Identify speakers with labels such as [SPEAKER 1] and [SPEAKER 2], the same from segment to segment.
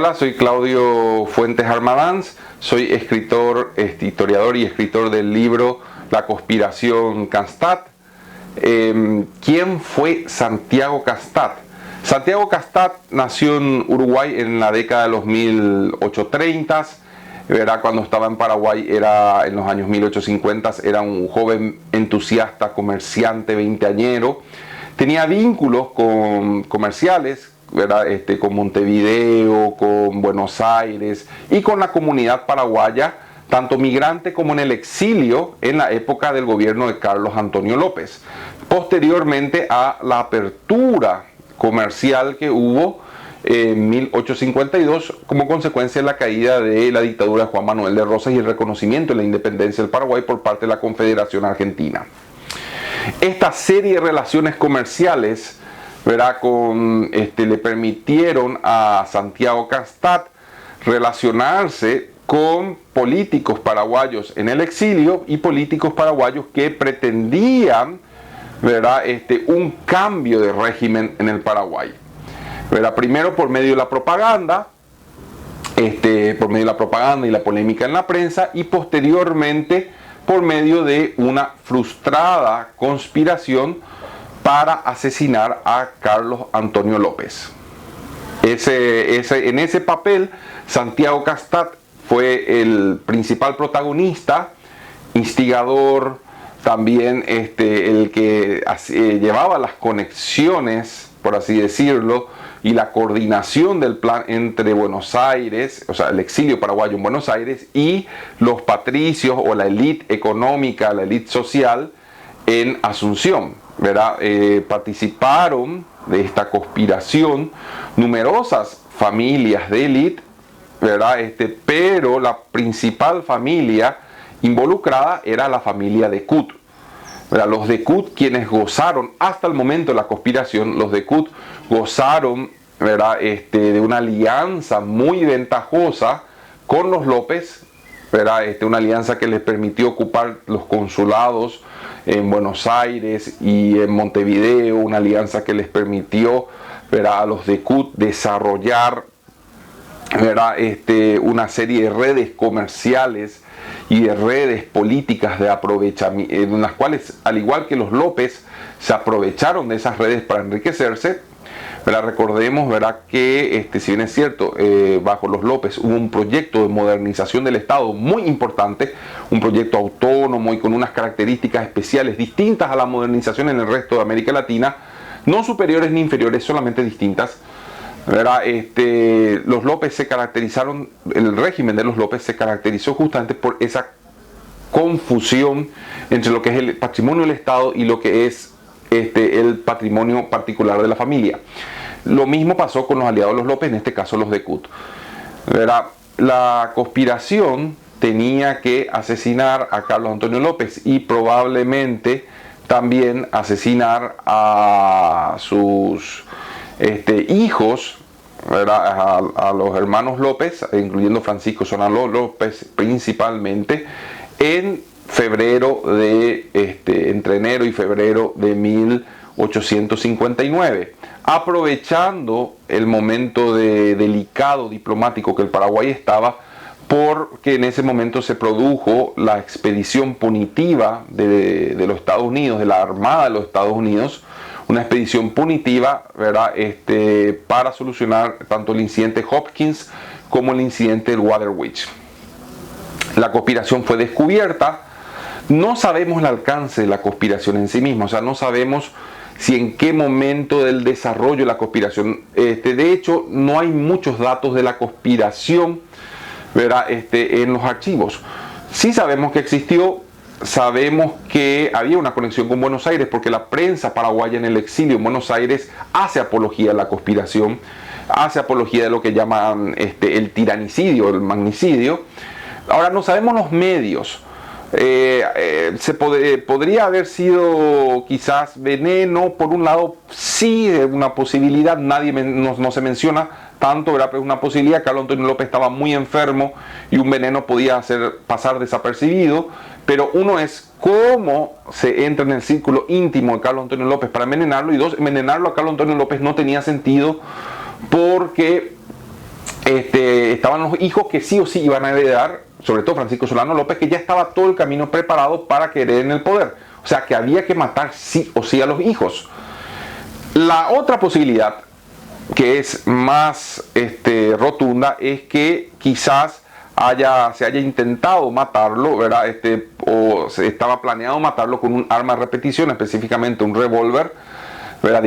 [SPEAKER 1] Hola, soy Claudio Fuentes Armadanz, soy escritor, historiador y escritor del libro La conspiración Kronstadt. ¿Quién fue Santiago Kronstadt? Santiago Kronstadt nació en Uruguay en la década de los 1830. Cuando estaba en Paraguay, en los años 1850, era un joven entusiasta, comerciante, veinteañero. Tenía vínculos comerciales, con Montevideo, con Buenos Aires y con la comunidad paraguaya, tanto migrante como en el exilio en la época del gobierno de Carlos Antonio López. Posteriormente a la apertura comercial que hubo en 1852 como consecuencia de la caída de la dictadura de Juan Manuel de Rosas y el reconocimiento de la independencia del Paraguay por parte de la Confederación Argentina. Esta serie de relaciones comerciales le permitieron a Santiago Kronstadt relacionarse con políticos paraguayos en el exilio y políticos paraguayos que pretendían un cambio de régimen en el Paraguay. Primero por medio de la propaganda, y la polémica en la prensa, y posteriormente por medio de una frustrada conspiración para asesinar a Carlos Antonio López. En ese papel, Santiago Kronstadt fue el principal protagonista, instigador, también el que llevaba las conexiones, por así decirlo, y la coordinación del plan entre Buenos Aires, o sea, el exilio paraguayo en Buenos Aires, y los patricios o la élite económica, la élite social en Asunción. Participaron de esta conspiración numerosas familias de élite, pero la principal familia involucrada era la familia de Kut. Los de Kut, quienes gozaron hasta el momento de la conspiración, los de Kut gozaron de una alianza muy ventajosa con los López, una alianza que les permitió ocupar los consulados en Buenos Aires y en Montevideo, una alianza que les permitió a los de Kut desarrollar una serie de redes comerciales y de redes políticas de aprovechamiento, en las cuales, al igual que los López, se aprovecharon de esas redes para enriquecerse. Recordemos que, si bien es cierto, bajo los López hubo un proyecto de modernización del Estado muy importante, un proyecto autónomo y con unas características especiales distintas a la modernización en el resto de América Latina, no superiores ni inferiores, solamente distintas. Los López se caracterizaron, el régimen de los López se caracterizó justamente por esa confusión entre lo que es el patrimonio del Estado y lo que es el patrimonio particular de la familia. Lo mismo pasó con los aliados de los López, en este caso los de Kut. La conspiración tenía que asesinar a Carlos Antonio López y probablemente también asesinar a sus hijos, a los hermanos López, incluyendo Francisco Solano López principalmente, en febrero entre enero y febrero de 1859, aprovechando el momento delicado diplomático que el Paraguay estaba, porque en ese momento se produjo la expedición punitiva de los Estados Unidos, de la Armada de los Estados Unidos, una expedición punitiva, para solucionar tanto el incidente Hopkins como el incidente del Water Witch. La conspiración fue descubierta. No sabemos el alcance de la conspiración en sí misma, o sea, no sabemos si en qué momento del desarrollo de la conspiración. De hecho, no hay muchos datos de la conspiración, en los archivos. Sí sabemos que existió. Sabemos que había una conexión con Buenos Aires porque la prensa paraguaya en el exilio en Buenos Aires hace apología de la conspiración, hace apología de lo que llaman el tiranicidio, el magnicidio. Ahora, no sabemos los medios. Podría haber sido quizás veneno, por un lado, sí, una posibilidad, no se menciona tanto, pero es una posibilidad. Carlos Antonio López estaba muy enfermo y un veneno podía hacer pasar desapercibido, pero uno es cómo se entra en el círculo íntimo de Carlos Antonio López para envenenarlo, y dos, envenenarlo a Carlos Antonio López no tenía sentido porque estaban los hijos que sí o sí iban a heredar, sobre todo Francisco Solano López, que ya estaba todo el camino preparado para que hereden el poder. O sea, que había que matar sí o sí a los hijos. La otra posibilidad, que es más rotunda, es que quizás se haya intentado matarlo, ¿verdad? O se estaba planeado matarlo con un arma de repetición, específicamente un revólver, ¿verdad?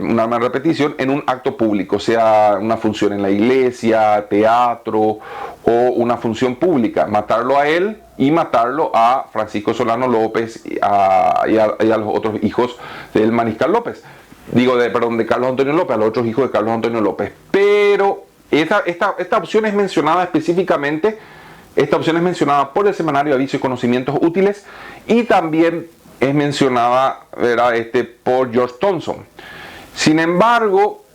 [SPEAKER 1] Un arma de repetición en un acto público, sea una función en la iglesia, teatro o una función pública. Matarlo a él y matarlo a Francisco Solano López y a los otros hijos del Mariscal López. De Carlos Antonio López, a los otros hijos de Carlos Antonio López. Pero esta opción es mencionada específicamente, esta opción es mencionada por el Semanario Aviso y Conocimientos Útiles, y también es mencionada, ¿verdad? Por George Thompson. Sin embargo,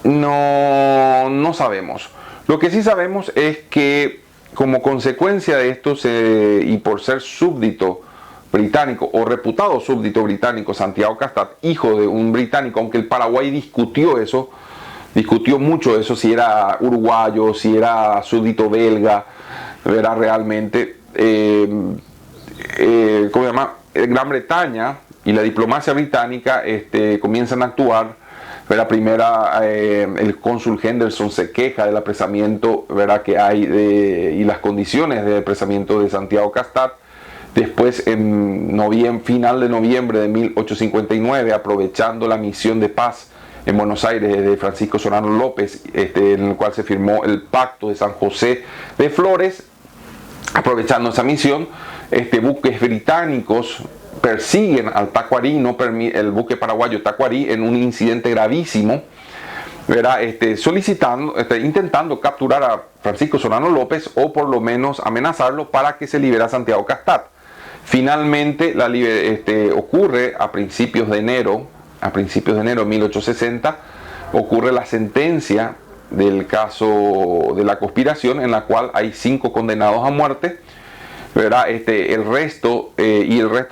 [SPEAKER 1] no sabemos. Lo que sí sabemos es que como consecuencia de esto y por ser súbdito británico o reputado súbdito británico, Santiago Castat, hijo de un británico, aunque el Paraguay discutió mucho eso, si era uruguayo, si era súbdito belga, ¿verdad? Realmente, ¿cómo se llama? Gran Bretaña y la diplomacia británica comienzan a actuar. La primera, el cónsul Henderson se queja del apresamiento, ¿verdad?, que hay y las condiciones de apresamiento de Santiago Castat. Después, en final de noviembre de 1859, aprovechando la misión de paz en Buenos Aires de Francisco Solano López, en el cual se firmó el Pacto de San José de Flores, aprovechando esa misión, buques británicos persiguen al Tacuarí, el buque paraguayo Tacuarí, en un incidente gravísimo, ¿verdad? Intentando capturar a Francisco Solano López, o por lo menos amenazarlo para que se libere a Santiago Castat. Finalmente ocurre a principios de enero de 1860, ocurre la sentencia del caso de la conspiración, en la cual hay 5 condenados a muerte, ¿verdad? El resto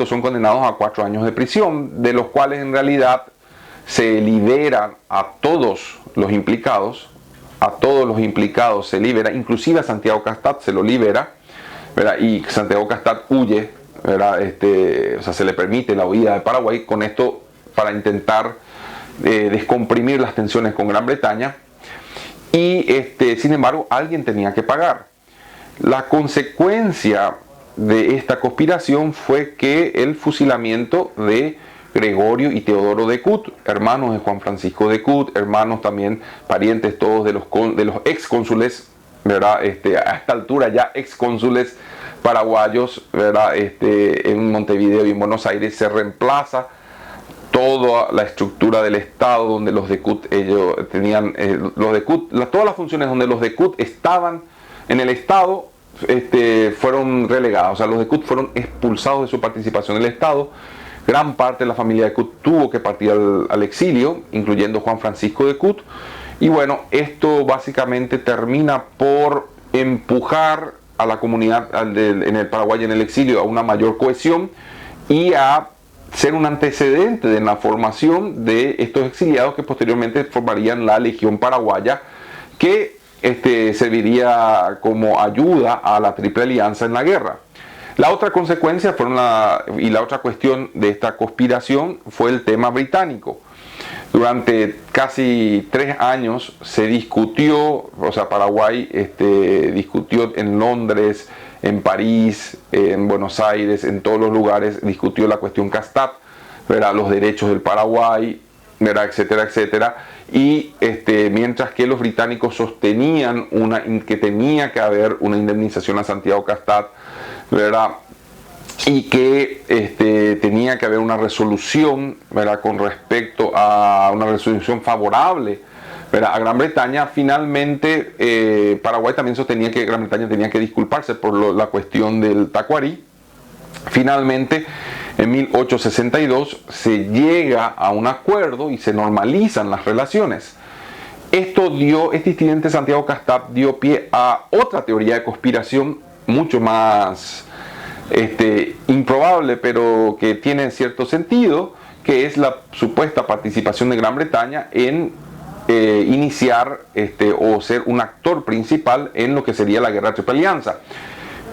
[SPEAKER 1] son condenados a 4 años de prisión, de los cuales en realidad se liberan a todos los implicados, se libera, inclusive a Santiago Castat se lo libera, ¿verdad? Y Santiago Castat huye, ¿verdad? Se le permite la huida de Paraguay, con esto para intentar descomprimir las tensiones con Gran Bretaña, y sin embargo alguien tenía que pagar. La consecuencia de esta conspiración fue que el fusilamiento de Gregorio y Teodoro de Kut, hermanos de Juan Francisco de Kut, hermanos también, parientes todos de los excónsules, ¿verdad? A esta altura ya excónsules paraguayos, ¿verdad? En Montevideo y en Buenos Aires. Se reemplaza toda la estructura del Estado, donde los de Kut, ellos tenían, todas las funciones donde los de Kut estaban en el Estado, fueron relegados. O sea, los de Kut fueron expulsados de su participación en el Estado. Gran parte de la familia de Kut tuvo que partir al exilio, incluyendo Juan Francisco de Kut. Y bueno, esto básicamente termina por empujar a la comunidad en el Paraguay y en el exilio a una mayor cohesión, y a ser un antecedente de la formación de estos exiliados que posteriormente formarían la Legión Paraguaya, que serviría como ayuda a la Triple Alianza en la guerra. La otra consecuencia y la otra cuestión de esta conspiración fue el tema británico. Durante casi 3 años se discutió, o sea, Paraguay discutió en Londres, en París, en Buenos Aires, en todos los lugares, discutió la cuestión Castat, ¿verdad? Los derechos del Paraguay, ¿verdad? Etcétera, etcétera. Y mientras que los británicos sostenían que tenía que haber una indemnización a Santiago Castat, ¿verdad? Y que tenía que haber una resolución, ¿verdad?, con respecto a una resolución favorable, ¿verdad?, a Gran Bretaña. Finalmente Paraguay también sostenía que Gran Bretaña tenía que disculparse por la cuestión del Tacuarí. Finalmente, en 1862 se llega a un acuerdo y se normalizan las relaciones. Este incidente de Santiago Castat dio pie a otra teoría de conspiración mucho más improbable, pero que tiene cierto sentido, que es la supuesta participación de Gran Bretaña en iniciar o ser un actor principal en lo que sería la guerra de Triple Alianza.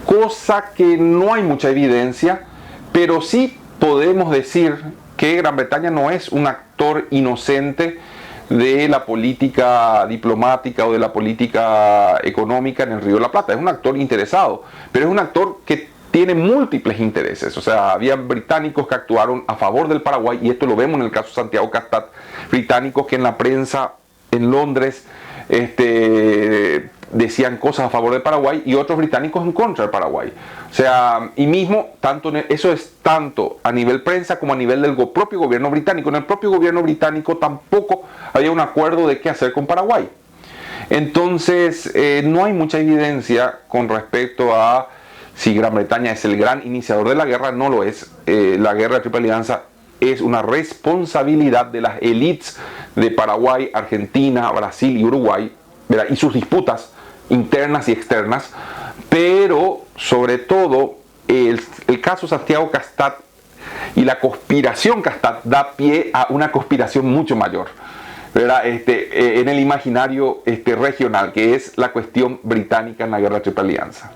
[SPEAKER 1] Cosa que no hay mucha evidencia, pero sí podemos decir que Gran Bretaña no es un actor inocente de la política diplomática o de la política económica en el Río de la Plata. Es un actor interesado, pero es un actor que tiene múltiples intereses. O sea, había británicos que actuaron a favor del Paraguay, y esto lo vemos en el caso de Santiago Castat, británicos que en la prensa en Londres decían cosas a favor del Paraguay y otros británicos en contra del Paraguay. O sea, y mismo, eso es tanto a nivel prensa como a nivel del propio gobierno británico. En el propio gobierno británico tampoco había un acuerdo de qué hacer con Paraguay. Entonces, no hay mucha evidencia con respecto a si Gran Bretaña es el gran iniciador de la guerra. No lo es. La guerra de Triple Alianza es una responsabilidad de las élites de Paraguay, Argentina, Brasil y Uruguay, ¿verdad? Y sus disputas internas y externas, pero sobre todo el caso Santiago Castat y la conspiración Castat da pie a una conspiración mucho mayor, ¿verdad? En el imaginario regional, que es la cuestión británica en la guerra de Triple Alianza.